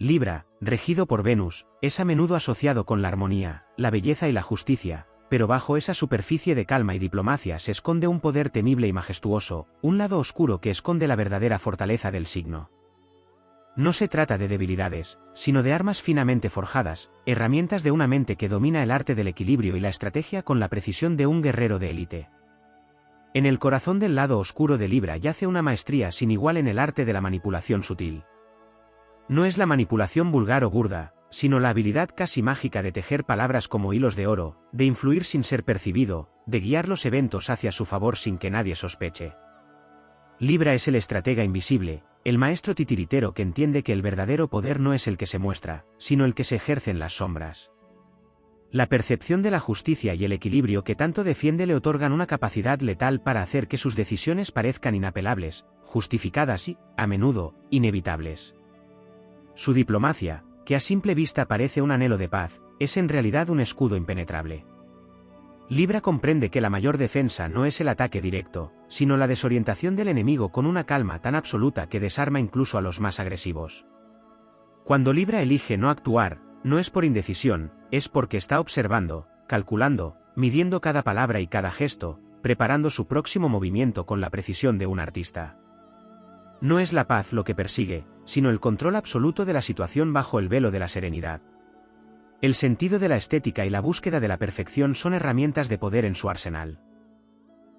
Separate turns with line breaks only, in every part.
Libra, regido por Venus, es a menudo asociado con la armonía, la belleza y la justicia, pero bajo esa superficie de calma y diplomacia se esconde un poder temible y majestuoso, un lado oscuro que esconde la verdadera fortaleza del signo. No se trata de debilidades, sino de armas finamente forjadas, herramientas de una mente que domina el arte del equilibrio y la estrategia con la precisión de un guerrero de élite. En el corazón del lado oscuro de Libra yace una maestría sin igual en el arte de la manipulación sutil. No es la manipulación vulgar o burda, sino la habilidad casi mágica de tejer palabras como hilos de oro, de influir sin ser percibido, de guiar los eventos hacia su favor sin que nadie sospeche. Libra es el estratega invisible, el maestro titiritero que entiende que el verdadero poder no es el que se muestra, sino el que se ejerce en las sombras. La percepción de la justicia y el equilibrio que tanto defiende le otorgan una capacidad letal para hacer que sus decisiones parezcan inapelables, justificadas y, a menudo, inevitables. Su diplomacia, que a simple vista parece un anhelo de paz, es en realidad un escudo impenetrable. Libra comprende que la mayor defensa no es el ataque directo, sino la desorientación del enemigo con una calma tan absoluta que desarma incluso a los más agresivos. Cuando Libra elige no actuar, no es por indecisión, es porque está observando, calculando, midiendo cada palabra y cada gesto, preparando su próximo movimiento con la precisión de un artista. No es la paz lo que persigue, sino el control absoluto de la situación bajo el velo de la serenidad. El sentido de la estética y la búsqueda de la perfección son herramientas de poder en su arsenal.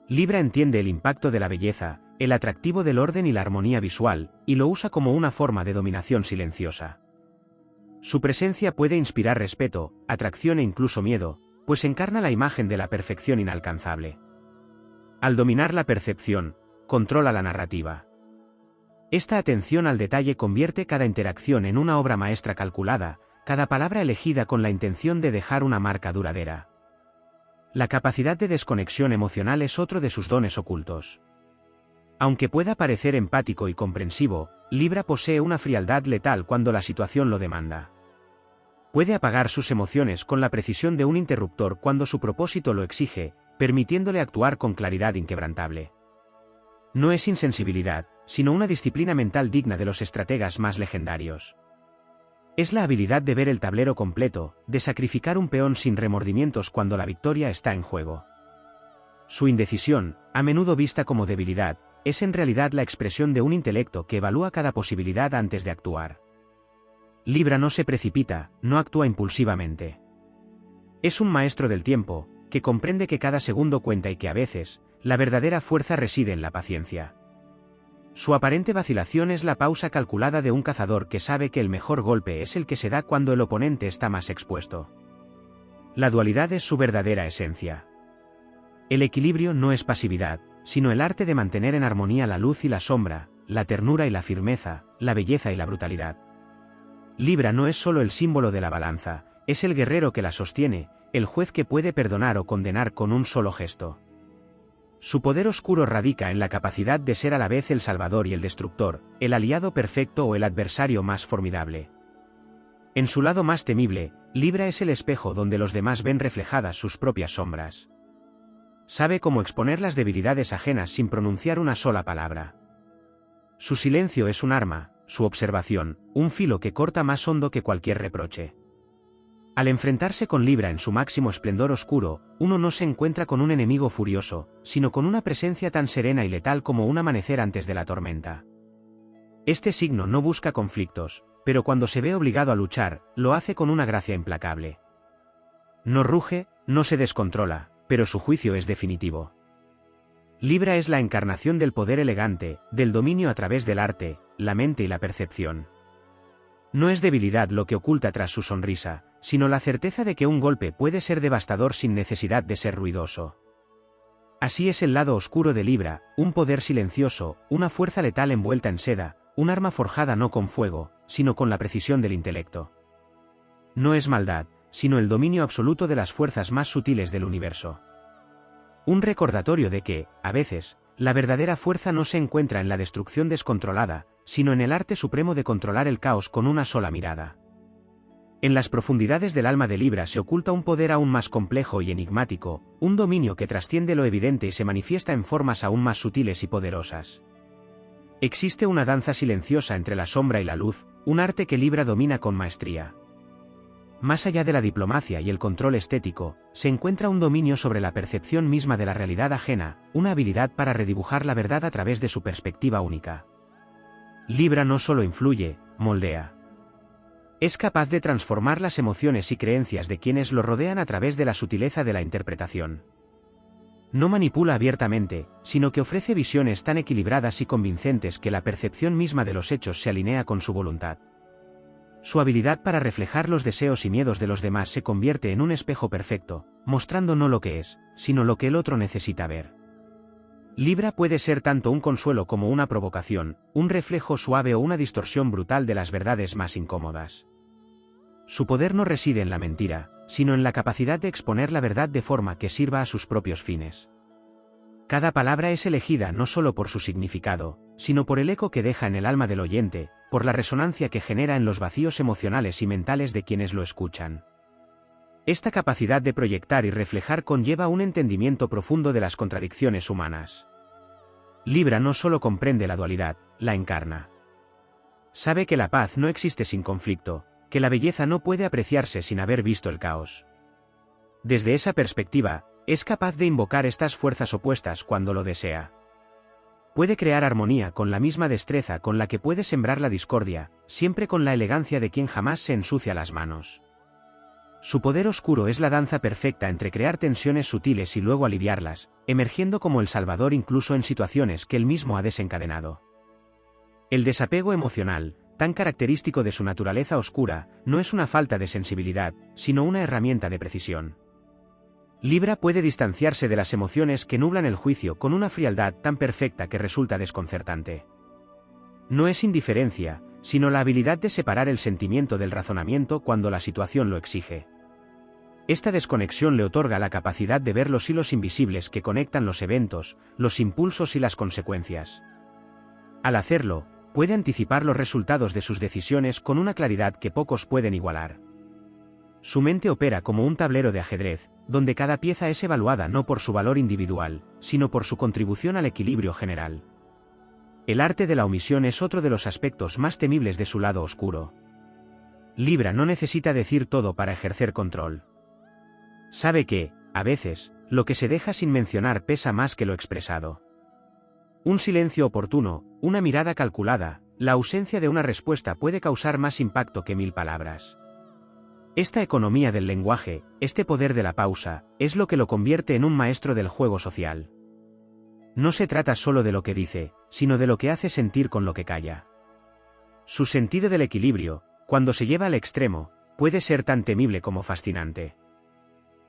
Libra entiende el impacto de la belleza, el atractivo del orden y la armonía visual, y lo usa como una forma de dominación silenciosa. Su presencia puede inspirar respeto, atracción e incluso miedo, pues encarna la imagen de la perfección inalcanzable. Al dominar la percepción, controla la narrativa. Esta atención al detalle convierte cada interacción en una obra maestra calculada, cada palabra elegida con la intención de dejar una marca duradera. La capacidad de desconexión emocional es otro de sus dones ocultos. Aunque pueda parecer empático y comprensivo, Libra posee una frialdad letal cuando la situación lo demanda. Puede apagar sus emociones con la precisión de un interruptor cuando su propósito lo exige, permitiéndole actuar con claridad inquebrantable. No es insensibilidad, sino una disciplina mental digna de los estrategas más legendarios. Es la habilidad de ver el tablero completo, de sacrificar un peón sin remordimientos cuando la victoria está en juego. Su indecisión, a menudo vista como debilidad, es en realidad la expresión de un intelecto que evalúa cada posibilidad antes de actuar. Libra no se precipita, no actúa impulsivamente. Es un maestro del tiempo, que comprende que cada segundo cuenta y que a veces, la verdadera fuerza reside en la paciencia. Su aparente vacilación es la pausa calculada de un cazador que sabe que el mejor golpe es el que se da cuando el oponente está más expuesto. La dualidad es su verdadera esencia. El equilibrio no es pasividad, sino el arte de mantener en armonía la luz y la sombra, la ternura y la firmeza, la belleza y la brutalidad. Libra no es solo el símbolo de la balanza, es el guerrero que la sostiene, el juez que puede perdonar o condenar con un solo gesto. Su poder oscuro radica en la capacidad de ser a la vez el salvador y el destructor, el aliado perfecto o el adversario más formidable. En su lado más temible, Libra es el espejo donde los demás ven reflejadas sus propias sombras. Sabe cómo exponer las debilidades ajenas sin pronunciar una sola palabra. Su silencio es un arma, su observación, un filo que corta más hondo que cualquier reproche. Al enfrentarse con Libra en su máximo esplendor oscuro, uno no se encuentra con un enemigo furioso, sino con una presencia tan serena y letal como un amanecer antes de la tormenta. Este signo no busca conflictos, pero cuando se ve obligado a luchar, lo hace con una gracia implacable. No ruge, no se descontrola, pero su juicio es definitivo. Libra es la encarnación del poder elegante, del dominio a través del arte, la mente y la percepción. No es debilidad lo que oculta tras su sonrisa, sino la certeza de que un golpe puede ser devastador sin necesidad de ser ruidoso. Así es el lado oscuro de Libra, un poder silencioso, una fuerza letal envuelta en seda, un arma forjada no con fuego, sino con la precisión del intelecto. No es maldad, sino el dominio absoluto de las fuerzas más sutiles del universo. Un recordatorio de que, a veces, la verdadera fuerza no se encuentra en la destrucción descontrolada, sino en el arte supremo de controlar el caos con una sola mirada. En las profundidades del alma de Libra se oculta un poder aún más complejo y enigmático, un dominio que trasciende lo evidente y se manifiesta en formas aún más sutiles y poderosas. Existe una danza silenciosa entre la sombra y la luz, un arte que Libra domina con maestría. Más allá de la diplomacia y el control estético, se encuentra un dominio sobre la percepción misma de la realidad ajena, una habilidad para redibujar la verdad a través de su perspectiva única. Libra no solo influye, moldea. Es capaz de transformar las emociones y creencias de quienes lo rodean a través de la sutileza de la interpretación. No manipula abiertamente, sino que ofrece visiones tan equilibradas y convincentes que la percepción misma de los hechos se alinea con su voluntad. Su habilidad para reflejar los deseos y miedos de los demás se convierte en un espejo perfecto, mostrando no lo que es, sino lo que el otro necesita ver. Libra puede ser tanto un consuelo como una provocación, un reflejo suave o una distorsión brutal de las verdades más incómodas. Su poder no reside en la mentira, sino en la capacidad de exponer la verdad de forma que sirva a sus propios fines. Cada palabra es elegida no solo por su significado, sino por el eco que deja en el alma del oyente, por la resonancia que genera en los vacíos emocionales y mentales de quienes lo escuchan. Esta capacidad de proyectar y reflejar conlleva un entendimiento profundo de las contradicciones humanas. Libra no solo comprende la dualidad, la encarna. Sabe que la paz no existe sin conflicto, que la belleza no puede apreciarse sin haber visto el caos. Desde esa perspectiva, es capaz de invocar estas fuerzas opuestas cuando lo desea. Puede crear armonía con la misma destreza con la que puede sembrar la discordia, siempre con la elegancia de quien jamás se ensucia las manos. Su poder oscuro es la danza perfecta entre crear tensiones sutiles y luego aliviarlas, emergiendo como el salvador incluso en situaciones que él mismo ha desencadenado. El desapego emocional, tan característico de su naturaleza oscura, no es una falta de sensibilidad, sino una herramienta de precisión. Libra puede distanciarse de las emociones que nublan el juicio con una frialdad tan perfecta que resulta desconcertante. No es indiferencia, sino la habilidad de separar el sentimiento del razonamiento cuando la situación lo exige. Esta desconexión le otorga la capacidad de ver los hilos invisibles que conectan los eventos, los impulsos y las consecuencias. Al hacerlo, puede anticipar los resultados de sus decisiones con una claridad que pocos pueden igualar. Su mente opera como un tablero de ajedrez, donde cada pieza es evaluada no por su valor individual, sino por su contribución al equilibrio general. El arte de la omisión es otro de los aspectos más temibles de su lado oscuro. Libra no necesita decir todo para ejercer control. Sabe que, a veces, lo que se deja sin mencionar pesa más que lo expresado. Un silencio oportuno, una mirada calculada, la ausencia de una respuesta puede causar más impacto que 1000 palabras. Esta economía del lenguaje, este poder de la pausa, es lo que lo convierte en un maestro del juego social. No se trata solo de lo que dice, sino de lo que hace sentir con lo que calla. Su sentido del equilibrio, cuando se lleva al extremo, puede ser tan temible como fascinante.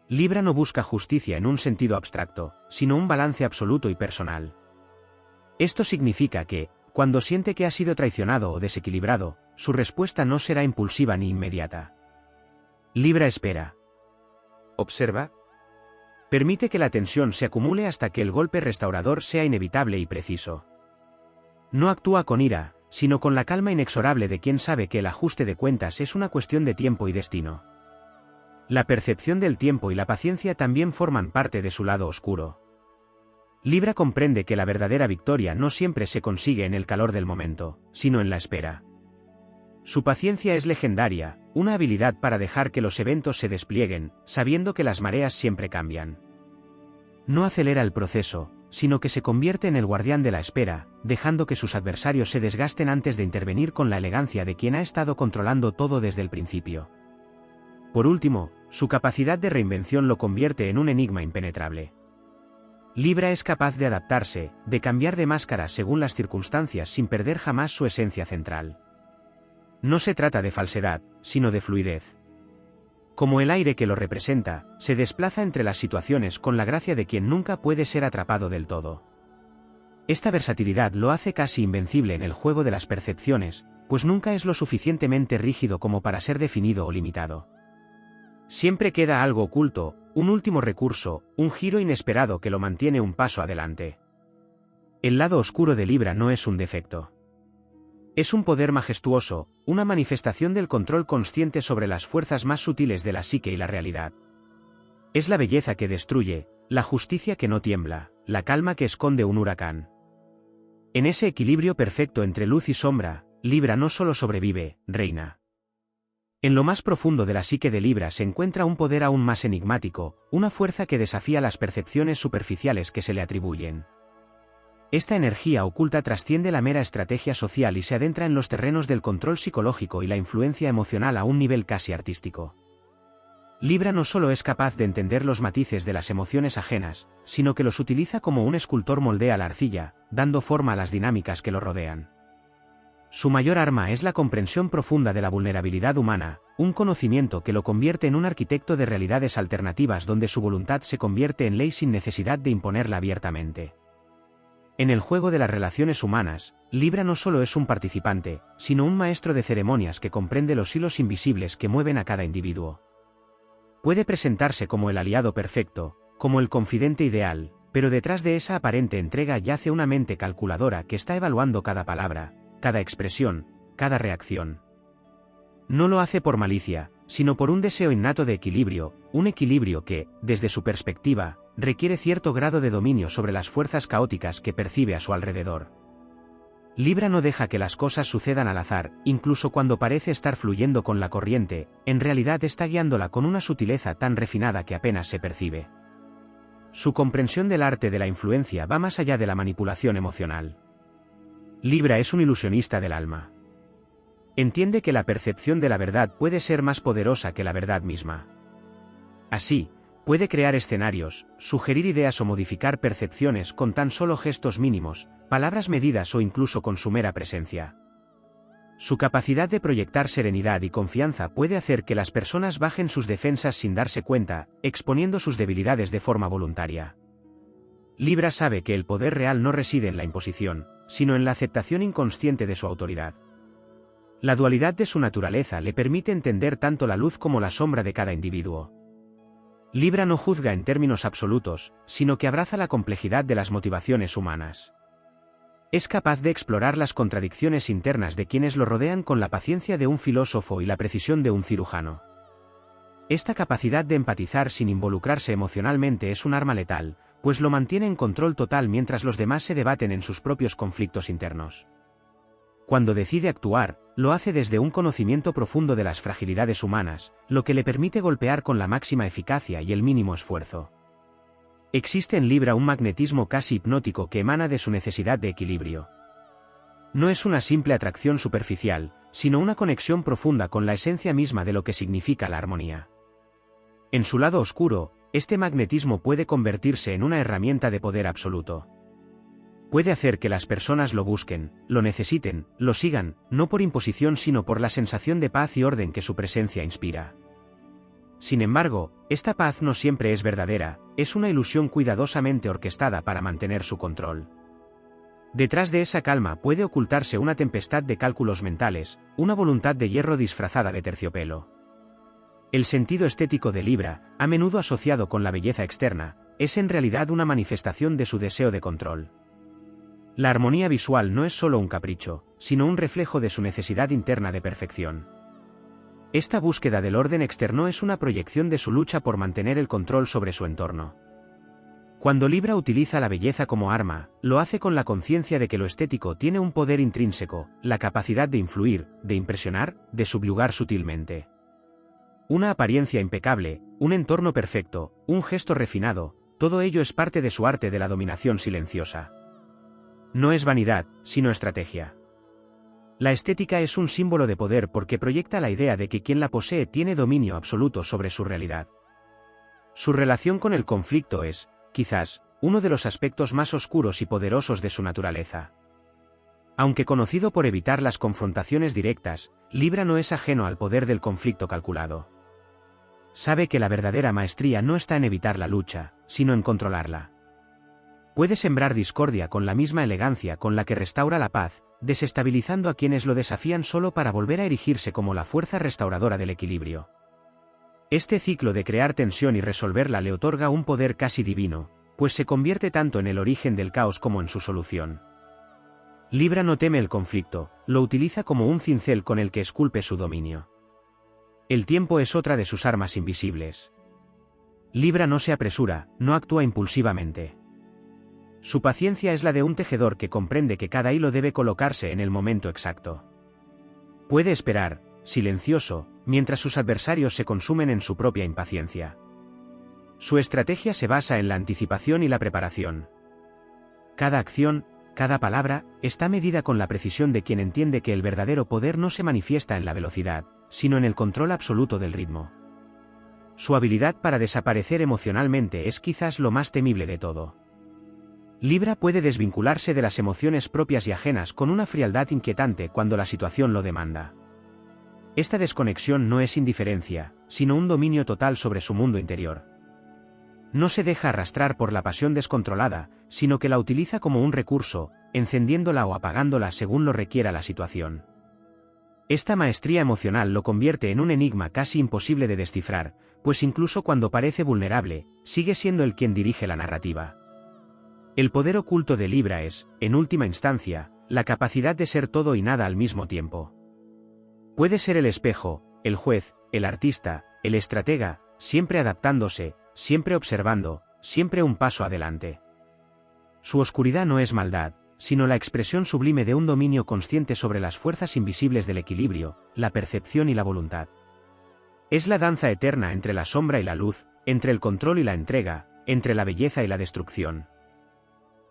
Libra no busca justicia en un sentido abstracto, sino un balance absoluto y personal. Esto significa que, cuando siente que ha sido traicionado o desequilibrado, su respuesta no será impulsiva ni inmediata. Libra espera. Observa. Permite que la tensión se acumule hasta que el golpe restaurador sea inevitable y preciso. No actúa con ira, sino con la calma inexorable de quien sabe que el ajuste de cuentas es una cuestión de tiempo y destino. La percepción del tiempo y la paciencia también forman parte de su lado oscuro. Libra comprende que la verdadera victoria no siempre se consigue en el calor del momento, sino en la espera. Su paciencia es legendaria, una habilidad para dejar que los eventos se desplieguen, sabiendo que las mareas siempre cambian. No acelera el proceso, sino que se convierte en el guardián de la espera, dejando que sus adversarios se desgasten antes de intervenir con la elegancia de quien ha estado controlando todo desde el principio. Por último, su capacidad de reinvención lo convierte en un enigma impenetrable. Libra es capaz de adaptarse, de cambiar de máscara según las circunstancias sin perder jamás su esencia central. No se trata de falsedad, sino de fluidez. Como el aire que lo representa, se desplaza entre las situaciones con la gracia de quien nunca puede ser atrapado del todo. Esta versatilidad lo hace casi invencible en el juego de las percepciones, pues nunca es lo suficientemente rígido como para ser definido o limitado. Siempre queda algo oculto, un último recurso, un giro inesperado que lo mantiene un paso adelante. El lado oscuro de Libra no es un defecto. Es un poder majestuoso, una manifestación del control consciente sobre las fuerzas más sutiles de la psique y la realidad. Es la belleza que destruye, la justicia que no tiembla, la calma que esconde un huracán. En ese equilibrio perfecto entre luz y sombra, Libra no solo sobrevive, reina. En lo más profundo de la psique de Libra se encuentra un poder aún más enigmático, una fuerza que desafía las percepciones superficiales que se le atribuyen. Esta energía oculta trasciende la mera estrategia social y se adentra en los terrenos del control psicológico y la influencia emocional a un nivel casi artístico. Libra no solo es capaz de entender los matices de las emociones ajenas, sino que los utiliza como un escultor moldea la arcilla, dando forma a las dinámicas que lo rodean. Su mayor arma es la comprensión profunda de la vulnerabilidad humana, un conocimiento que lo convierte en un arquitecto de realidades alternativas donde su voluntad se convierte en ley sin necesidad de imponerla abiertamente. En el juego de las relaciones humanas, Libra no solo es un participante, sino un maestro de ceremonias que comprende los hilos invisibles que mueven a cada individuo. Puede presentarse como el aliado perfecto, como el confidente ideal, pero detrás de esa aparente entrega yace una mente calculadora que está evaluando cada palabra, cada expresión, cada reacción. No lo hace por malicia, sino por un deseo innato de equilibrio, un equilibrio que, desde su perspectiva, requiere cierto grado de dominio sobre las fuerzas caóticas que percibe a su alrededor. Libra no deja que las cosas sucedan al azar, incluso cuando parece estar fluyendo con la corriente, en realidad está guiándola con una sutileza tan refinada que apenas se percibe. Su comprensión del arte de la influencia va más allá de la manipulación emocional. Libra es un ilusionista del alma. Entiende que la percepción de la verdad puede ser más poderosa que la verdad misma. Así, puede crear escenarios, sugerir ideas o modificar percepciones con tan solo gestos mínimos, palabras medidas o incluso con su mera presencia. Su capacidad de proyectar serenidad y confianza puede hacer que las personas bajen sus defensas sin darse cuenta, exponiendo sus debilidades de forma voluntaria. Libra sabe que el poder real no reside en la imposición, sino en la aceptación inconsciente de su autoridad. La dualidad de su naturaleza le permite entender tanto la luz como la sombra de cada individuo. Libra no juzga en términos absolutos, sino que abraza la complejidad de las motivaciones humanas. Es capaz de explorar las contradicciones internas de quienes lo rodean con la paciencia de un filósofo y la precisión de un cirujano. Esta capacidad de empatizar sin involucrarse emocionalmente es un arma letal, pues lo mantiene en control total mientras los demás se debaten en sus propios conflictos internos. Cuando decide actuar, lo hace desde un conocimiento profundo de las fragilidades humanas, lo que le permite golpear con la máxima eficacia y el mínimo esfuerzo. Existe en Libra un magnetismo casi hipnótico que emana de su necesidad de equilibrio. No es una simple atracción superficial, sino una conexión profunda con la esencia misma de lo que significa la armonía. En su lado oscuro, este magnetismo puede convertirse en una herramienta de poder absoluto. Puede hacer que las personas lo busquen, lo necesiten, lo sigan, no por imposición sino por la sensación de paz y orden que su presencia inspira. Sin embargo, esta paz no siempre es verdadera, es una ilusión cuidadosamente orquestada para mantener su control. Detrás de esa calma puede ocultarse una tempestad de cálculos mentales, una voluntad de hierro disfrazada de terciopelo. El sentido estético de Libra, a menudo asociado con la belleza externa, es en realidad una manifestación de su deseo de control. La armonía visual no es solo un capricho, sino un reflejo de su necesidad interna de perfección. Esta búsqueda del orden externo es una proyección de su lucha por mantener el control sobre su entorno. Cuando Libra utiliza la belleza como arma, lo hace con la conciencia de que lo estético tiene un poder intrínseco, la capacidad de influir, de impresionar, de subyugar sutilmente. Una apariencia impecable, un entorno perfecto, un gesto refinado, todo ello es parte de su arte de la dominación silenciosa. No es vanidad, sino estrategia. La estética es un símbolo de poder porque proyecta la idea de que quien la posee tiene dominio absoluto sobre su realidad. Su relación con el conflicto es, quizás, uno de los aspectos más oscuros y poderosos de su naturaleza. Aunque conocido por evitar las confrontaciones directas, Libra no es ajeno al poder del conflicto calculado. Sabe que la verdadera maestría no está en evitar la lucha, sino en controlarla. Puede sembrar discordia con la misma elegancia con la que restaura la paz, desestabilizando a quienes lo desafían solo para volver a erigirse como la fuerza restauradora del equilibrio. Este ciclo de crear tensión y resolverla le otorga un poder casi divino, pues se convierte tanto en el origen del caos como en su solución. Libra no teme el conflicto, lo utiliza como un cincel con el que esculpe su dominio. El tiempo es otra de sus armas invisibles. Libra no se apresura, no actúa impulsivamente. Su paciencia es la de un tejedor que comprende que cada hilo debe colocarse en el momento exacto. Puede esperar, silencioso, mientras sus adversarios se consumen en su propia impaciencia. Su estrategia se basa en la anticipación y la preparación. Cada acción, cada palabra, está medida con la precisión de quien entiende que el verdadero poder no se manifiesta en la velocidad, sino en el control absoluto del ritmo. Su habilidad para desaparecer emocionalmente es quizás lo más temible de todo. Libra puede desvincularse de las emociones propias y ajenas con una frialdad inquietante cuando la situación lo demanda. Esta desconexión no es indiferencia, sino un dominio total sobre su mundo interior. No se deja arrastrar por la pasión descontrolada, sino que la utiliza como un recurso, encendiéndola o apagándola según lo requiera la situación. Esta maestría emocional lo convierte en un enigma casi imposible de descifrar, pues incluso cuando parece vulnerable, sigue siendo él quien dirige la narrativa. El poder oculto de Libra es, en última instancia, la capacidad de ser todo y nada al mismo tiempo. Puede ser el espejo, el juez, el artista, el estratega, siempre adaptándose, siempre observando, siempre un paso adelante. Su oscuridad no es maldad, sino la expresión sublime de un dominio consciente sobre las fuerzas invisibles del equilibrio, la percepción y la voluntad. Es la danza eterna entre la sombra y la luz, entre el control y la entrega, entre la belleza y la destrucción.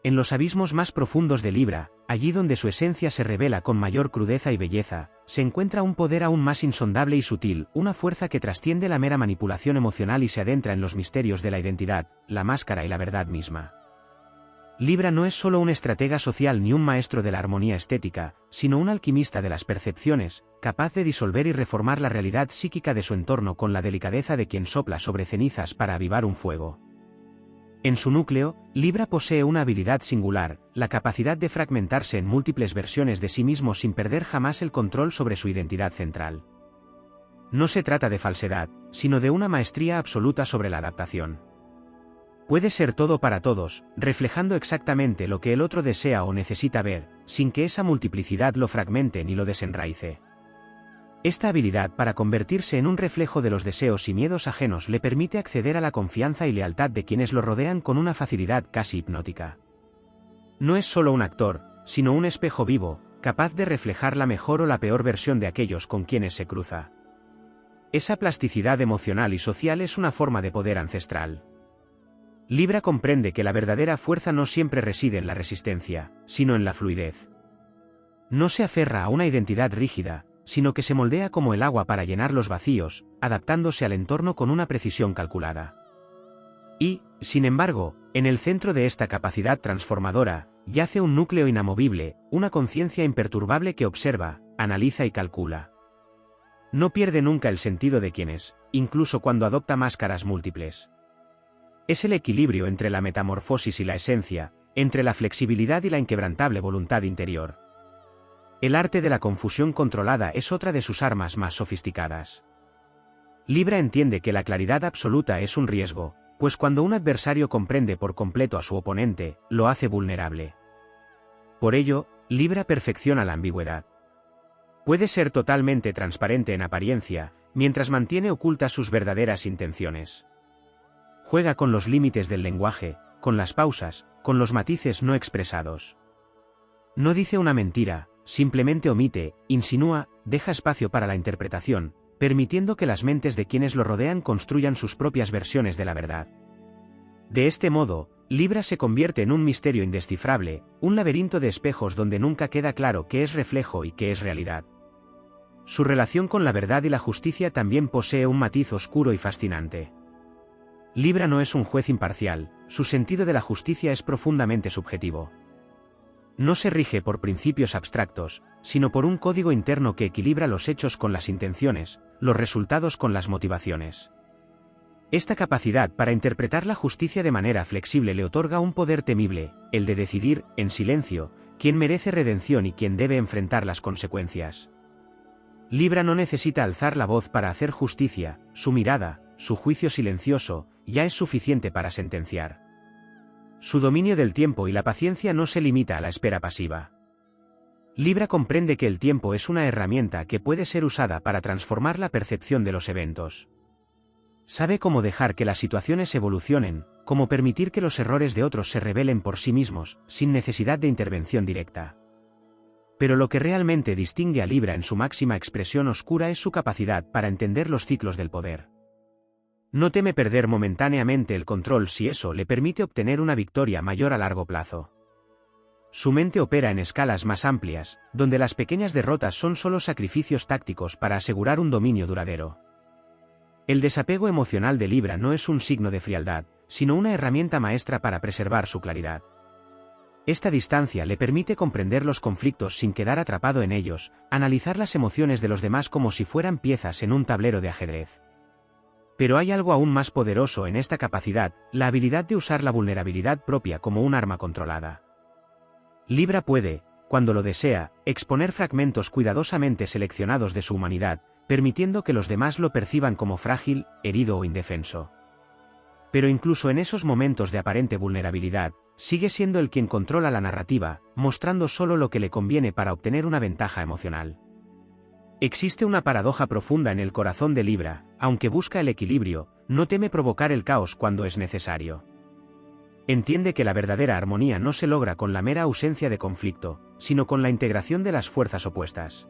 En los abismos más profundos de Libra, allí donde su esencia se revela con mayor crudeza y belleza, se encuentra un poder aún más insondable y sutil, una fuerza que trasciende la mera manipulación emocional y se adentra en los misterios de la identidad, la máscara y la verdad misma. Libra no es solo un estratega social ni un maestro de la armonía estética, sino un alquimista de las percepciones, capaz de disolver y reformar la realidad psíquica de su entorno con la delicadeza de quien sopla sobre cenizas para avivar un fuego. En su núcleo, Libra posee una habilidad singular, la capacidad de fragmentarse en múltiples versiones de sí mismo sin perder jamás el control sobre su identidad central. No se trata de falsedad, sino de una maestría absoluta sobre la adaptación. Puede ser todo para todos, reflejando exactamente lo que el otro desea o necesita ver, sin que esa multiplicidad lo fragmente ni lo desenraice. Esta habilidad para convertirse en un reflejo de los deseos y miedos ajenos le permite acceder a la confianza y lealtad de quienes lo rodean con una facilidad casi hipnótica. No es solo un actor, sino un espejo vivo, capaz de reflejar la mejor o la peor versión de aquellos con quienes se cruza. Esa plasticidad emocional y social es una forma de poder ancestral. Libra comprende que la verdadera fuerza no siempre reside en la resistencia, sino en la fluidez. No se aferra a una identidad rígida, sino que se moldea como el agua para llenar los vacíos, adaptándose al entorno con una precisión calculada. Y, sin embargo, en el centro de esta capacidad transformadora, yace un núcleo inamovible, una conciencia imperturbable que observa, analiza y calcula. No pierde nunca el sentido de quién es, incluso cuando adopta máscaras múltiples. Es el equilibrio entre la metamorfosis y la esencia, entre la flexibilidad y la inquebrantable voluntad interior. El arte de la confusión controlada es otra de sus armas más sofisticadas. Libra entiende que la claridad absoluta es un riesgo, pues cuando un adversario comprende por completo a su oponente, lo hace vulnerable. Por ello, Libra perfecciona la ambigüedad. Puede ser totalmente transparente en apariencia, mientras mantiene ocultas sus verdaderas intenciones. Juega con los límites del lenguaje, con las pausas, con los matices no expresados. No dice una mentira, simplemente omite, insinúa, deja espacio para la interpretación, permitiendo que las mentes de quienes lo rodean construyan sus propias versiones de la verdad. De este modo, Libra se convierte en un misterio indescifrable, un laberinto de espejos donde nunca queda claro qué es reflejo y qué es realidad. Su relación con la verdad y la justicia también posee un matiz oscuro y fascinante. Libra no es un juez imparcial, su sentido de la justicia es profundamente subjetivo. No se rige por principios abstractos, sino por un código interno que equilibra los hechos con las intenciones, los resultados con las motivaciones. Esta capacidad para interpretar la justicia de manera flexible le otorga un poder temible, el de decidir, en silencio, quién merece redención y quién debe enfrentar las consecuencias. Libra no necesita alzar la voz para hacer justicia, su mirada, su juicio silencioso, ya es suficiente para sentenciar. Su dominio del tiempo y la paciencia no se limita a la espera pasiva. Libra comprende que el tiempo es una herramienta que puede ser usada para transformar la percepción de los eventos. Sabe cómo dejar que las situaciones evolucionen, como permitir que los errores de otros se revelen por sí mismos, sin necesidad de intervención directa. Pero lo que realmente distingue a Libra en su máxima expresión oscura es su capacidad para entender los ciclos del poder. No teme perder momentáneamente el control si eso le permite obtener una victoria mayor a largo plazo. Su mente opera en escalas más amplias, donde las pequeñas derrotas son solo sacrificios tácticos para asegurar un dominio duradero. El desapego emocional de Libra no es un signo de frialdad, sino una herramienta maestra para preservar su claridad. Esta distancia le permite comprender los conflictos sin quedar atrapado en ellos, analizar las emociones de los demás como si fueran piezas en un tablero de ajedrez. Pero hay algo aún más poderoso en esta capacidad, la habilidad de usar la vulnerabilidad propia como un arma controlada. Libra puede, cuando lo desea, exponer fragmentos cuidadosamente seleccionados de su humanidad, permitiendo que los demás lo perciban como frágil, herido o indefenso. Pero incluso en esos momentos de aparente vulnerabilidad, sigue siendo el quien controla la narrativa, mostrando solo lo que le conviene para obtener una ventaja emocional. Existe una paradoja profunda en el corazón de Libra, aunque busca el equilibrio, no teme provocar el caos cuando es necesario. Entiende que la verdadera armonía no se logra con la mera ausencia de conflicto, sino con la integración de las fuerzas opuestas.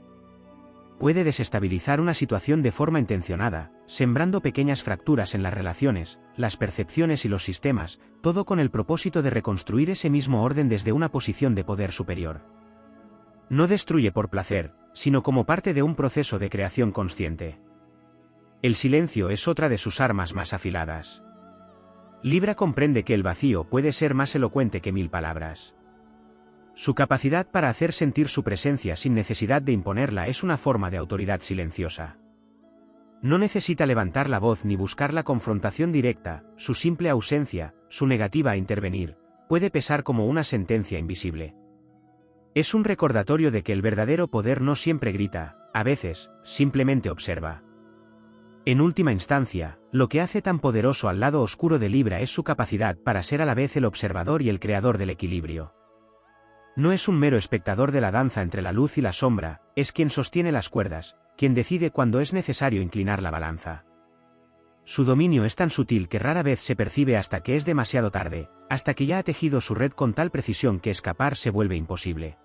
Puede desestabilizar una situación de forma intencionada, sembrando pequeñas fracturas en las relaciones, las percepciones y los sistemas, todo con el propósito de reconstruir ese mismo orden desde una posición de poder superior. No destruye por placer, sino como parte de un proceso de creación consciente. El silencio es otra de sus armas más afiladas. Libra comprende que el vacío puede ser más elocuente que 1000 palabras. Su capacidad para hacer sentir su presencia sin necesidad de imponerla es una forma de autoridad silenciosa. No necesita levantar la voz ni buscar la confrontación directa, su simple ausencia, su negativa a intervenir, puede pesar como una sentencia invisible. Es un recordatorio de que el verdadero poder no siempre grita, a veces, simplemente observa. En última instancia, lo que hace tan poderoso al lado oscuro de Libra es su capacidad para ser a la vez el observador y el creador del equilibrio. No es un mero espectador de la danza entre la luz y la sombra, es quien sostiene las cuerdas, quien decide cuándo es necesario inclinar la balanza. Su dominio es tan sutil que rara vez se percibe hasta que es demasiado tarde, hasta que ya ha tejido su red con tal precisión que escapar se vuelve imposible.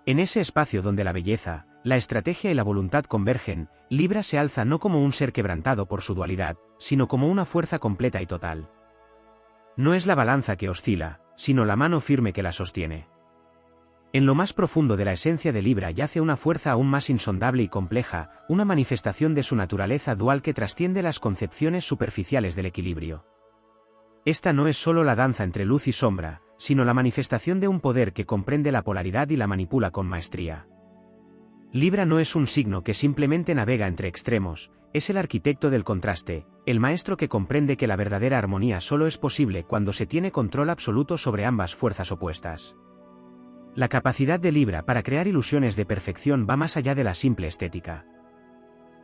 En ese espacio donde la belleza, la estrategia y la voluntad convergen, Libra se alza no como un ser quebrantado por su dualidad, sino como una fuerza completa y total. No es la balanza que oscila, sino la mano firme que la sostiene. En lo más profundo de la esencia de Libra yace una fuerza aún más insondable y compleja, una manifestación de su naturaleza dual que trasciende las concepciones superficiales del equilibrio. Esta no es solo la danza entre luz y sombra, sino la manifestación de un poder que comprende la polaridad y la manipula con maestría. Libra no es un signo que simplemente navega entre extremos, es el arquitecto del contraste, el maestro que comprende que la verdadera armonía solo es posible cuando se tiene control absoluto sobre ambas fuerzas opuestas. La capacidad de Libra para crear ilusiones de perfección va más allá de la simple estética.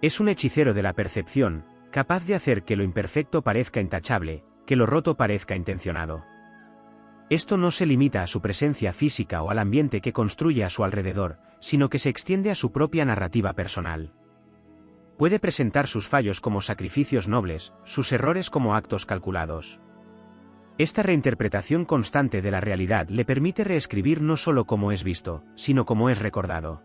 Es un hechicero de la percepción, capaz de hacer que lo imperfecto parezca intachable, que lo roto parezca intencionado. Esto no se limita a su presencia física o al ambiente que construye a su alrededor, sino que se extiende a su propia narrativa personal. Puede presentar sus fallos como sacrificios nobles, sus errores como actos calculados. Esta reinterpretación constante de la realidad le permite reescribir no solo cómo es visto, sino cómo es recordado.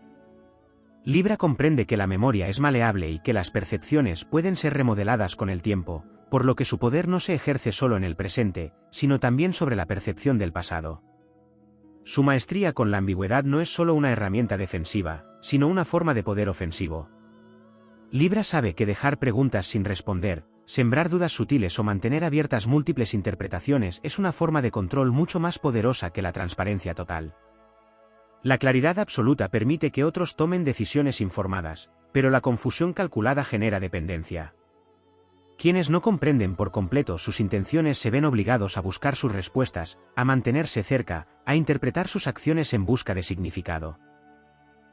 Libra comprende que la memoria es maleable y que las percepciones pueden ser remodeladas con el tiempo, por lo que su poder no se ejerce solo en el presente, sino también sobre la percepción del pasado. Su maestría con la ambigüedad no es solo una herramienta defensiva, sino una forma de poder ofensivo. Libra sabe que dejar preguntas sin responder, sembrar dudas sutiles o mantener abiertas múltiples interpretaciones es una forma de control mucho más poderosa que la transparencia total. La claridad absoluta permite que otros tomen decisiones informadas, pero la confusión calculada genera dependencia. Quienes no comprenden por completo sus intenciones se ven obligados a buscar sus respuestas, a mantenerse cerca, a interpretar sus acciones en busca de significado.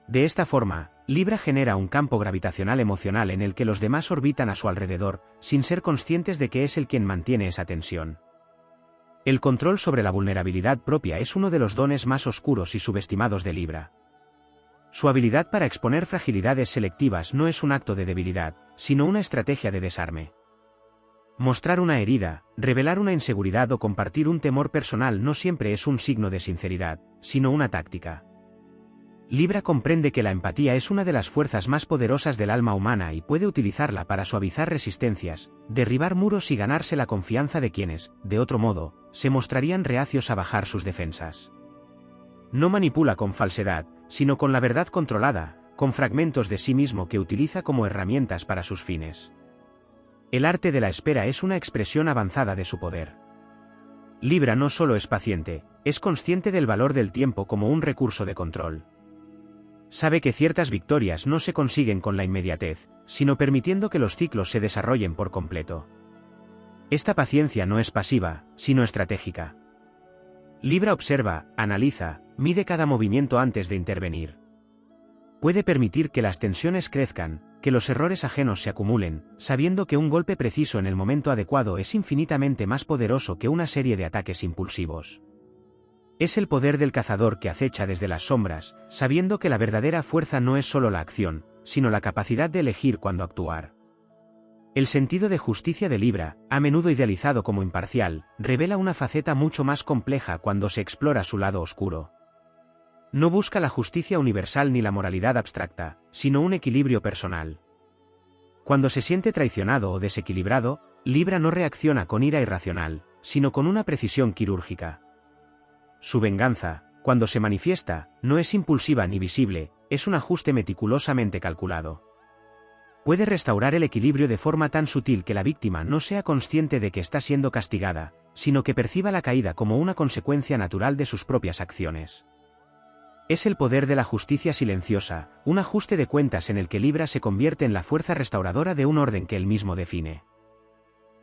De esta forma, Libra genera un campo gravitacional emocional en el que los demás orbitan a su alrededor, sin ser conscientes de que es el quien mantiene esa tensión. El control sobre la vulnerabilidad propia es uno de los dones más oscuros y subestimados de Libra. Su habilidad para exponer fragilidades selectivas no es un acto de debilidad, sino una estrategia de desarme. Mostrar una herida, revelar una inseguridad o compartir un temor personal no siempre es un signo de sinceridad, sino una táctica. Libra comprende que la empatía es una de las fuerzas más poderosas del alma humana y puede utilizarla para suavizar resistencias, derribar muros y ganarse la confianza de quienes, de otro modo, se mostrarían reacios a bajar sus defensas. No manipula con falsedad, sino con la verdad controlada, con fragmentos de sí mismo que utiliza como herramientas para sus fines. El arte de la espera es una expresión avanzada de su poder. Libra no solo es paciente, es consciente del valor del tiempo como un recurso de control. Sabe que ciertas victorias no se consiguen con la inmediatez, sino permitiendo que los ciclos se desarrollen por completo. Esta paciencia no es pasiva, sino estratégica. Libra observa, analiza, mide cada movimiento antes de intervenir. Puede permitir que las tensiones crezcan, que los errores ajenos se acumulen, sabiendo que un golpe preciso en el momento adecuado es infinitamente más poderoso que una serie de ataques impulsivos. Es el poder del cazador que acecha desde las sombras, sabiendo que la verdadera fuerza no es solo la acción, sino la capacidad de elegir cuándo actuar. El sentido de justicia de Libra, a menudo idealizado como imparcial, revela una faceta mucho más compleja cuando se explora su lado oscuro. No busca la justicia universal ni la moralidad abstracta, sino un equilibrio personal. Cuando se siente traicionado o desequilibrado, Libra no reacciona con ira irracional, sino con una precisión quirúrgica. Su venganza, cuando se manifiesta, no es impulsiva ni visible, es un ajuste meticulosamente calculado. Puede restaurar el equilibrio de forma tan sutil que la víctima no sea consciente de que está siendo castigada, sino que perciba la caída como una consecuencia natural de sus propias acciones. Es el poder de la justicia silenciosa, un ajuste de cuentas en el que Libra se convierte en la fuerza restauradora de un orden que él mismo define.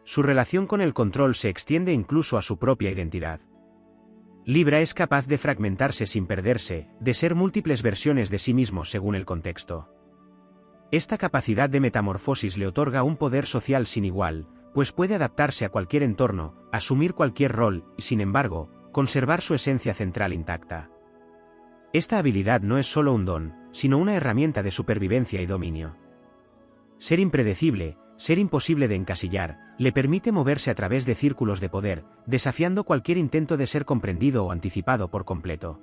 Su relación con el control se extiende incluso a su propia identidad. Libra es capaz de fragmentarse sin perderse, de ser múltiples versiones de sí mismo según el contexto. Esta capacidad de metamorfosis le otorga un poder social sin igual, pues puede adaptarse a cualquier entorno, asumir cualquier rol y, sin embargo, conservar su esencia central intacta. Esta habilidad no es solo un don, sino una herramienta de supervivencia y dominio. Ser impredecible, ser imposible de encasillar, le permite moverse a través de círculos de poder, desafiando cualquier intento de ser comprendido o anticipado por completo.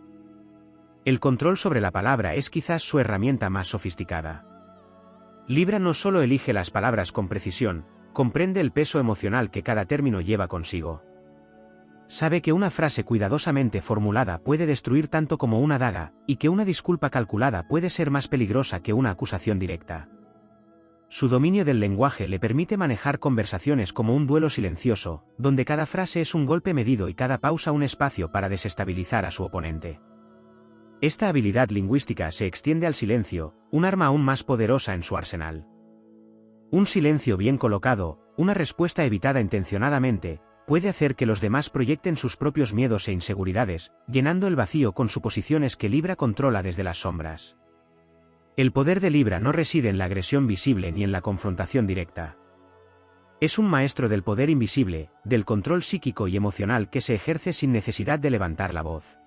El control sobre la palabra es quizás su herramienta más sofisticada. Libra no solo elige las palabras con precisión, comprende el peso emocional que cada término lleva consigo. Sabe que una frase cuidadosamente formulada puede destruir tanto como una daga, y que una disculpa calculada puede ser más peligrosa que una acusación directa. Su dominio del lenguaje le permite manejar conversaciones como un duelo silencioso, donde cada frase es un golpe medido y cada pausa un espacio para desestabilizar a su oponente. Esta habilidad lingüística se extiende al silencio, un arma aún más poderosa en su arsenal. Un silencio bien colocado, una respuesta evitada intencionadamente, puede hacer que los demás proyecten sus propios miedos e inseguridades, llenando el vacío con suposiciones que Libra controla desde las sombras. El poder de Libra no reside en la agresión visible ni en la confrontación directa. Es un maestro del poder invisible, del control psíquico y emocional que se ejerce sin necesidad de levantar la voz.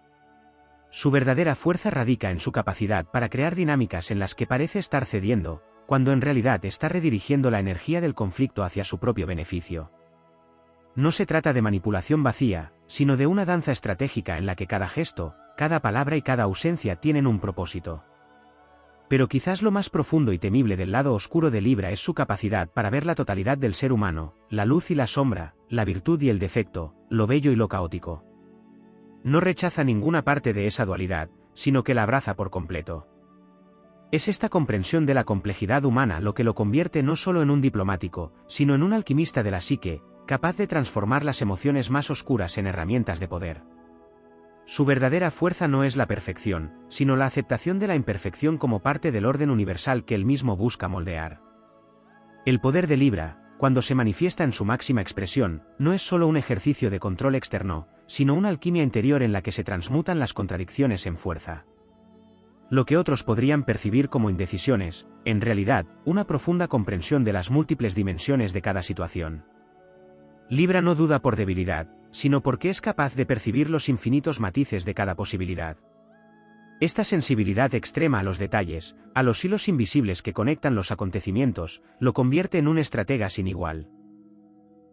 Su verdadera fuerza radica en su capacidad para crear dinámicas en las que parece estar cediendo, cuando en realidad está redirigiendo la energía del conflicto hacia su propio beneficio. No se trata de manipulación vacía, sino de una danza estratégica en la que cada gesto, cada palabra y cada ausencia tienen un propósito. Pero quizás lo más profundo y temible del lado oscuro de Libra es su capacidad para ver la totalidad del ser humano, la luz y la sombra, la virtud y el defecto, lo bello y lo caótico. No rechaza ninguna parte de esa dualidad, sino que la abraza por completo. Es esta comprensión de la complejidad humana lo que lo convierte no solo en un diplomático, sino en un alquimista de la psique, capaz de transformar las emociones más oscuras en herramientas de poder. Su verdadera fuerza no es la perfección, sino la aceptación de la imperfección como parte del orden universal que él mismo busca moldear. El poder de Libra, cuando se manifiesta en su máxima expresión, no es solo un ejercicio de control externo, sino una alquimia interior en la que se transmutan las contradicciones en fuerza. Lo que otros podrían percibir como indecisiones, en realidad, una profunda comprensión de las múltiples dimensiones de cada situación. Libra no duda por debilidad, sino porque es capaz de percibir los infinitos matices de cada posibilidad. Esta sensibilidad extrema a los detalles, a los hilos invisibles que conectan los acontecimientos, lo convierte en un estratega sin igual.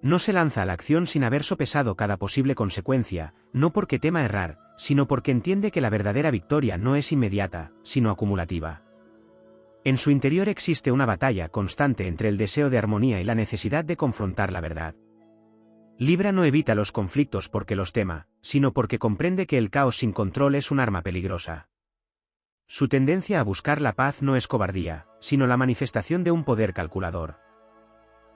No se lanza a la acción sin haber sopesado cada posible consecuencia, no porque tema errar, sino porque entiende que la verdadera victoria no es inmediata, sino acumulativa. En su interior existe una batalla constante entre el deseo de armonía y la necesidad de confrontar la verdad. Libra no evita los conflictos porque los tema, sino porque comprende que el caos sin control es un arma peligrosa. Su tendencia a buscar la paz no es cobardía, sino la manifestación de un poder calculador.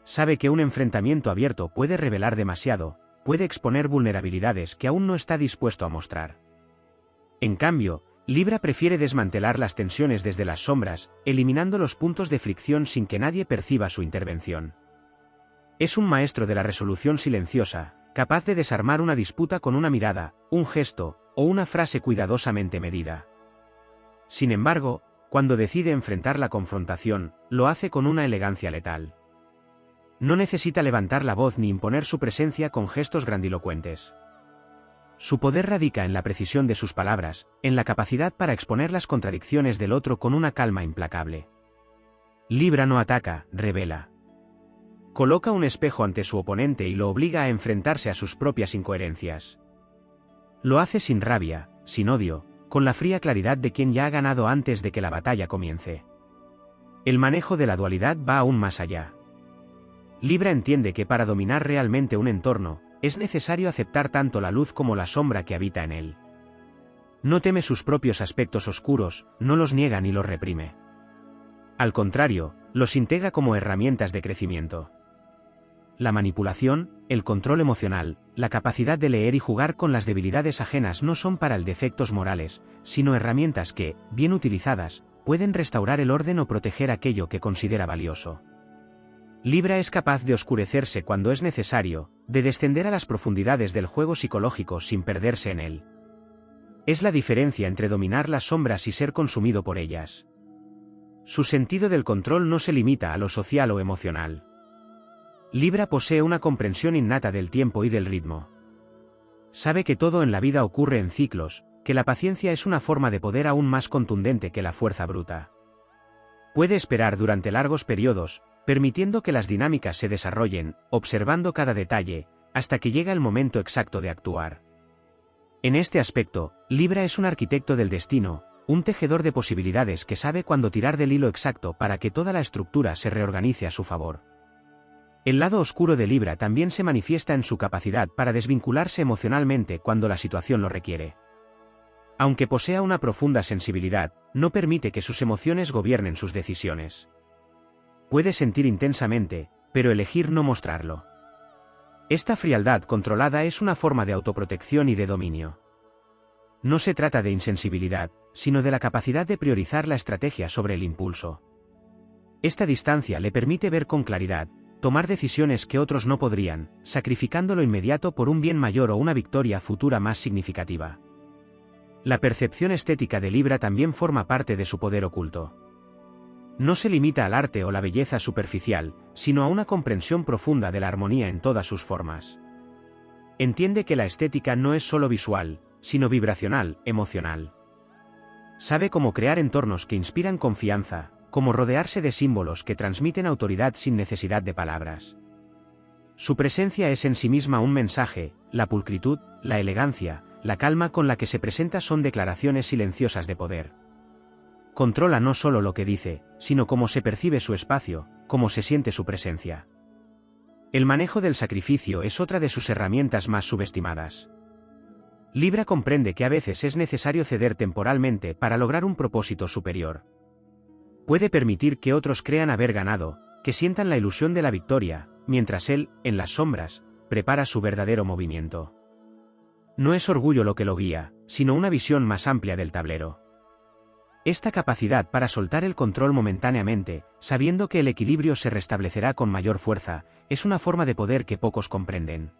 Sabe que un enfrentamiento abierto puede revelar demasiado, puede exponer vulnerabilidades que aún no está dispuesto a mostrar. En cambio, Libra prefiere desmantelar las tensiones desde las sombras, eliminando los puntos de fricción sin que nadie perciba su intervención. Es un maestro de la resolución silenciosa, capaz de desarmar una disputa con una mirada, un gesto, o una frase cuidadosamente medida. Sin embargo, cuando decide enfrentar la confrontación, lo hace con una elegancia letal. No necesita levantar la voz ni imponer su presencia con gestos grandilocuentes. Su poder radica en la precisión de sus palabras, en la capacidad para exponer las contradicciones del otro con una calma implacable. Libra no ataca, revela. Coloca un espejo ante su oponente y lo obliga a enfrentarse a sus propias incoherencias. Lo hace sin rabia, sin odio, con la fría claridad de quien ya ha ganado antes de que la batalla comience. El manejo de la dualidad va aún más allá. Libra entiende que para dominar realmente un entorno, es necesario aceptar tanto la luz como la sombra que habita en él. No teme sus propios aspectos oscuros, no los niega ni los reprime. Al contrario, los integra como herramientas de crecimiento. La manipulación, el control emocional, la capacidad de leer y jugar con las debilidades ajenas no son para él defectos morales, sino herramientas que, bien utilizadas, pueden restaurar el orden o proteger aquello que considera valioso. Libra es capaz de oscurecerse cuando es necesario, de descender a las profundidades del juego psicológico sin perderse en él. Es la diferencia entre dominar las sombras y ser consumido por ellas. Su sentido del control no se limita a lo social o emocional. Libra posee una comprensión innata del tiempo y del ritmo. Sabe que todo en la vida ocurre en ciclos, que la paciencia es una forma de poder aún más contundente que la fuerza bruta. Puede esperar durante largos periodos, permitiendo que las dinámicas se desarrollen, observando cada detalle, hasta que llega el momento exacto de actuar. En este aspecto, Libra es un arquitecto del destino, un tejedor de posibilidades que sabe cuándo tirar del hilo exacto para que toda la estructura se reorganice a su favor. El lado oscuro de Libra también se manifiesta en su capacidad para desvincularse emocionalmente cuando la situación lo requiere. Aunque posea una profunda sensibilidad, no permite que sus emociones gobiernen sus decisiones. Puede sentir intensamente, pero elegir no mostrarlo. Esta frialdad controlada es una forma de autoprotección y de dominio. No se trata de insensibilidad, sino de la capacidad de priorizar la estrategia sobre el impulso. Esta distancia le permite ver con claridad, tomar decisiones que otros no podrían, sacrificando lo inmediato por un bien mayor o una victoria futura más significativa. La percepción estética de Libra también forma parte de su poder oculto. No se limita al arte o la belleza superficial, sino a una comprensión profunda de la armonía en todas sus formas. Entiende que la estética no es solo visual, sino vibracional, emocional. Sabe cómo crear entornos que inspiran confianza, cómo rodearse de símbolos que transmiten autoridad sin necesidad de palabras. Su presencia es en sí misma un mensaje, la pulcritud, la elegancia, la calma con la que se presenta son declaraciones silenciosas de poder. Controla no solo lo que dice, sino cómo se percibe su espacio, cómo se siente su presencia. El manejo del sacrificio es otra de sus herramientas más subestimadas. Libra comprende que a veces es necesario ceder temporalmente para lograr un propósito superior. Puede permitir que otros crean haber ganado, que sientan la ilusión de la victoria, mientras él, en las sombras, prepara su verdadero movimiento. No es orgullo lo que lo guía, sino una visión más amplia del tablero. Esta capacidad para soltar el control momentáneamente, sabiendo que el equilibrio se restablecerá con mayor fuerza, es una forma de poder que pocos comprenden.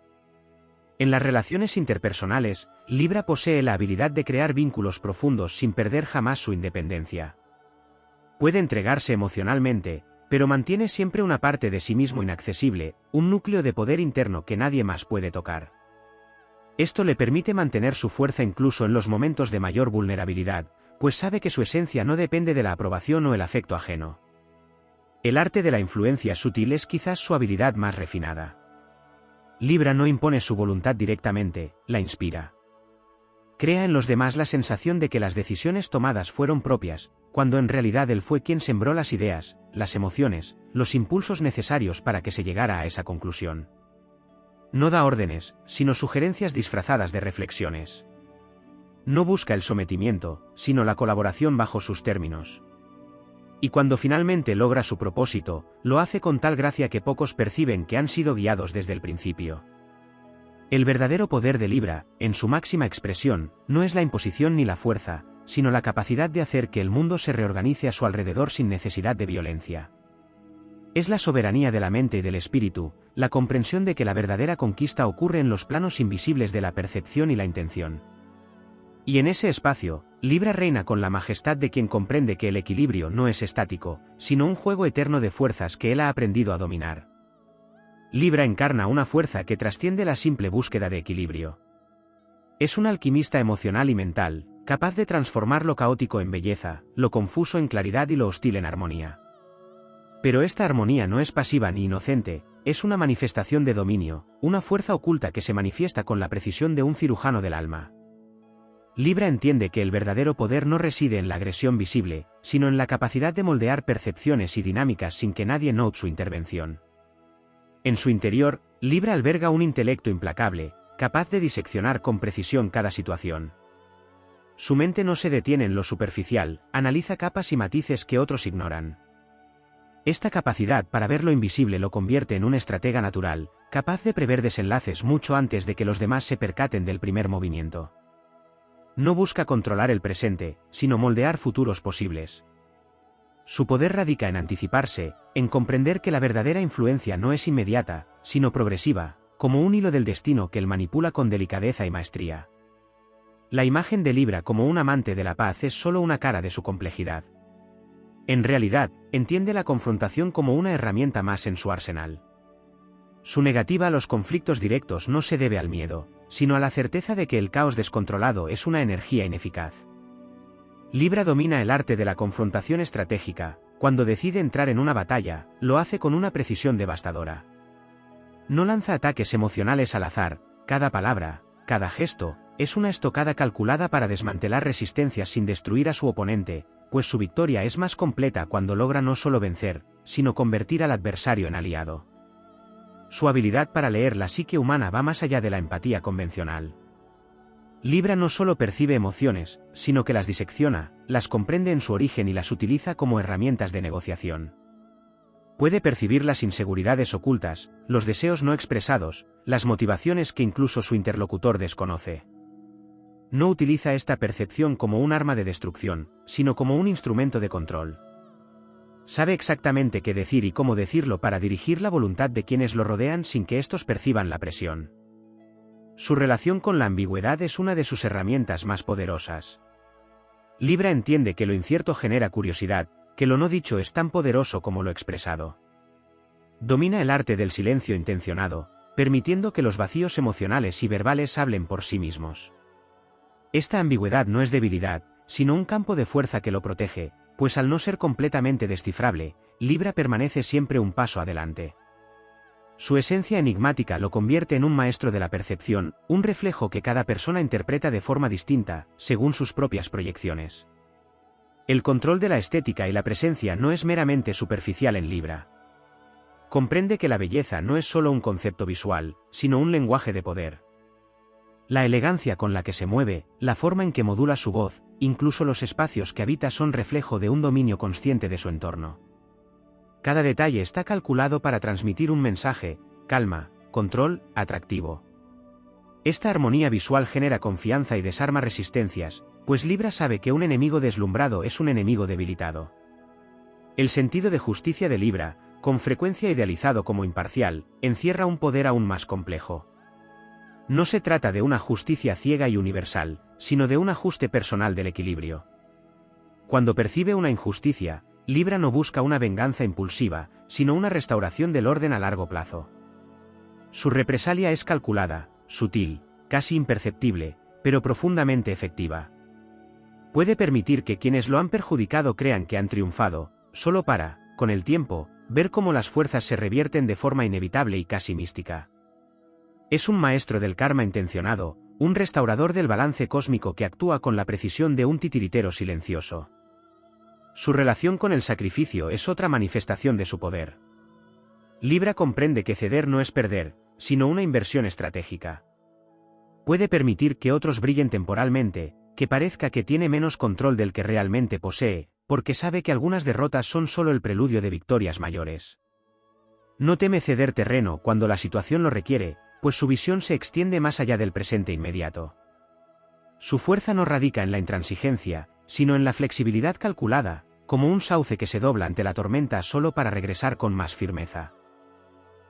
En las relaciones interpersonales, Libra posee la habilidad de crear vínculos profundos sin perder jamás su independencia. Puede entregarse emocionalmente, pero mantiene siempre una parte de sí mismo inaccesible, un núcleo de poder interno que nadie más puede tocar. Esto le permite mantener su fuerza incluso en los momentos de mayor vulnerabilidad, pues sabe que su esencia no depende de la aprobación o el afecto ajeno. El arte de la influencia sutil es quizás su habilidad más refinada. Libra no impone su voluntad directamente, la inspira. Crea en los demás la sensación de que las decisiones tomadas fueron propias, cuando en realidad él fue quien sembró las ideas, las emociones, los impulsos necesarios para que se llegara a esa conclusión. No da órdenes, sino sugerencias disfrazadas de reflexiones. No busca el sometimiento, sino la colaboración bajo sus términos. Y cuando finalmente logra su propósito, lo hace con tal gracia que pocos perciben que han sido guiados desde el principio. El verdadero poder de Libra, en su máxima expresión, no es la imposición ni la fuerza, sino la capacidad de hacer que el mundo se reorganice a su alrededor sin necesidad de violencia. Es la soberanía de la mente y del espíritu, la comprensión de que la verdadera conquista ocurre en los planos invisibles de la percepción y la intención. Y en ese espacio, Libra reina con la majestad de quien comprende que el equilibrio no es estático, sino un juego eterno de fuerzas que él ha aprendido a dominar. Libra encarna una fuerza que trasciende la simple búsqueda de equilibrio. Es un alquimista emocional y mental, capaz de transformar lo caótico en belleza, lo confuso en claridad y lo hostil en armonía. Pero esta armonía no es pasiva ni inocente, es una manifestación de dominio, una fuerza oculta que se manifiesta con la precisión de un cirujano del alma. Libra entiende que el verdadero poder no reside en la agresión visible, sino en la capacidad de moldear percepciones y dinámicas sin que nadie note su intervención. En su interior, Libra alberga un intelecto implacable, capaz de diseccionar con precisión cada situación. Su mente no se detiene en lo superficial, analiza capas y matices que otros ignoran. Esta capacidad para ver lo invisible lo convierte en un estratega natural, capaz de prever desenlaces mucho antes de que los demás se percaten del primer movimiento. No busca controlar el presente, sino moldear futuros posibles. Su poder radica en anticiparse, en comprender que la verdadera influencia no es inmediata, sino progresiva, como un hilo del destino que él manipula con delicadeza y maestría. La imagen de Libra como un amante de la paz es solo una cara de su complejidad. En realidad, entiende la confrontación como una herramienta más en su arsenal. Su negativa a los conflictos directos no se debe al miedo, sino a la certeza de que el caos descontrolado es una energía ineficaz. Libra domina el arte de la confrontación estratégica, cuando decide entrar en una batalla, lo hace con una precisión devastadora. No lanza ataques emocionales al azar, cada palabra, cada gesto, es una estocada calculada para desmantelar resistencias sin destruir a su oponente, pues su victoria es más completa cuando logra no solo vencer, sino convertir al adversario en aliado. Su habilidad para leer la psique humana va más allá de la empatía convencional. Libra no solo percibe emociones, sino que las disecciona, las comprende en su origen y las utiliza como herramientas de negociación. Puede percibir las inseguridades ocultas, los deseos no expresados, las motivaciones que incluso su interlocutor desconoce. No utiliza esta percepción como un arma de destrucción, sino como un instrumento de control. Sabe exactamente qué decir y cómo decirlo para dirigir la voluntad de quienes lo rodean sin que estos perciban la presión. Su relación con la ambigüedad es una de sus herramientas más poderosas. Libra entiende que lo incierto genera curiosidad, que lo no dicho es tan poderoso como lo expresado. Domina el arte del silencio intencionado, permitiendo que los vacíos emocionales y verbales hablen por sí mismos. Esta ambigüedad no es debilidad, sino un campo de fuerza que lo protege, pues al no ser completamente descifrable, Libra permanece siempre un paso adelante. Su esencia enigmática lo convierte en un maestro de la percepción, un reflejo que cada persona interpreta de forma distinta, según sus propias proyecciones. El control de la estética y la presencia no es meramente superficial en Libra. Comprende que la belleza no es solo un concepto visual, sino un lenguaje de poder. La elegancia con la que se mueve, la forma en que modula su voz, incluso los espacios que habita son reflejo de un dominio consciente de su entorno. Cada detalle está calculado para transmitir un mensaje: calma, control, atractivo. Esta armonía visual genera confianza y desarma resistencias, pues Libra sabe que un enemigo deslumbrado es un enemigo debilitado. El sentido de justicia de Libra, con frecuencia idealizado como imparcial, encierra un poder aún más complejo. No se trata de una justicia ciega y universal, sino de un ajuste personal del equilibrio. Cuando percibe una injusticia, Libra no busca una venganza impulsiva, sino una restauración del orden a largo plazo. Su represalia es calculada, sutil, casi imperceptible, pero profundamente efectiva. Puede permitir que quienes lo han perjudicado crean que han triunfado, solo para, con el tiempo, ver cómo las fuerzas se revierten de forma inevitable y casi mística. Es un maestro del karma intencionado, un restaurador del balance cósmico que actúa con la precisión de un titiritero silencioso. Su relación con el sacrificio es otra manifestación de su poder. Libra comprende que ceder no es perder, sino una inversión estratégica. Puede permitir que otros brillen temporalmente, que parezca que tiene menos control del que realmente posee, porque sabe que algunas derrotas son solo el preludio de victorias mayores. No teme ceder terreno cuando la situación lo requiere, pues su visión se extiende más allá del presente inmediato. Su fuerza no radica en la intransigencia, sino en la flexibilidad calculada, como un sauce que se dobla ante la tormenta solo para regresar con más firmeza.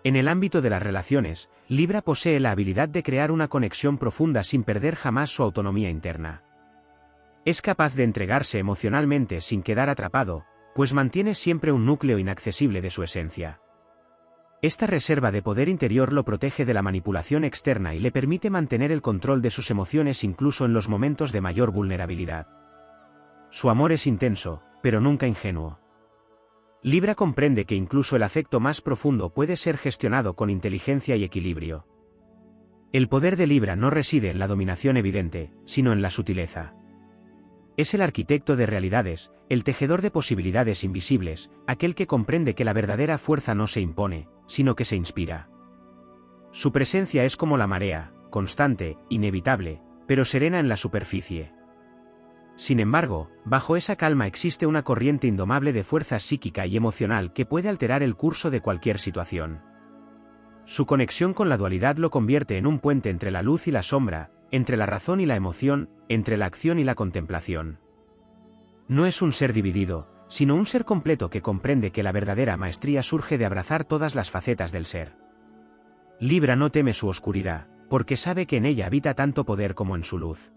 En el ámbito de las relaciones, Libra posee la habilidad de crear una conexión profunda sin perder jamás su autonomía interna. Es capaz de entregarse emocionalmente sin quedar atrapado, pues mantiene siempre un núcleo inaccesible de su esencia. Esta reserva de poder interior lo protege de la manipulación externa y le permite mantener el control de sus emociones incluso en los momentos de mayor vulnerabilidad. Su amor es intenso, pero nunca ingenuo. Libra comprende que incluso el afecto más profundo puede ser gestionado con inteligencia y equilibrio. El poder de Libra no reside en la dominación evidente, sino en la sutileza. Es el arquitecto de realidades, el tejedor de posibilidades invisibles, aquel que comprende que la verdadera fuerza no se impone, sino que se inspira. Su presencia es como la marea, constante, inevitable, pero serena en la superficie. Sin embargo, bajo esa calma existe una corriente indomable de fuerza psíquica y emocional que puede alterar el curso de cualquier situación. Su conexión con la dualidad lo convierte en un puente entre la luz y la sombra, entre la razón y la emoción, entre la acción y la contemplación. No es un ser dividido, sino un ser completo que comprende que la verdadera maestría surge de abrazar todas las facetas del ser. Libra no teme su oscuridad, porque sabe que en ella habita tanto poder como en su luz.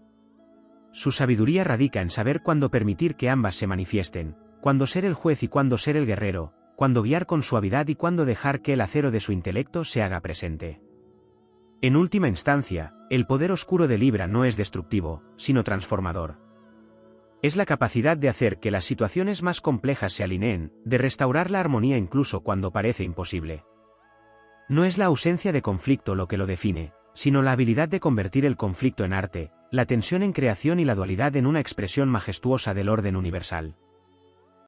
Su sabiduría radica en saber cuándo permitir que ambas se manifiesten, cuándo ser el juez y cuándo ser el guerrero, cuándo guiar con suavidad y cuándo dejar que el acero de su intelecto se haga presente. En última instancia, el poder oscuro de Libra no es destructivo, sino transformador. Es la capacidad de hacer que las situaciones más complejas se alineen, de restaurar la armonía incluso cuando parece imposible. No es la ausencia de conflicto lo que lo define, sino la habilidad de convertir el conflicto en arte, la tensión en creación y la dualidad en una expresión majestuosa del orden universal.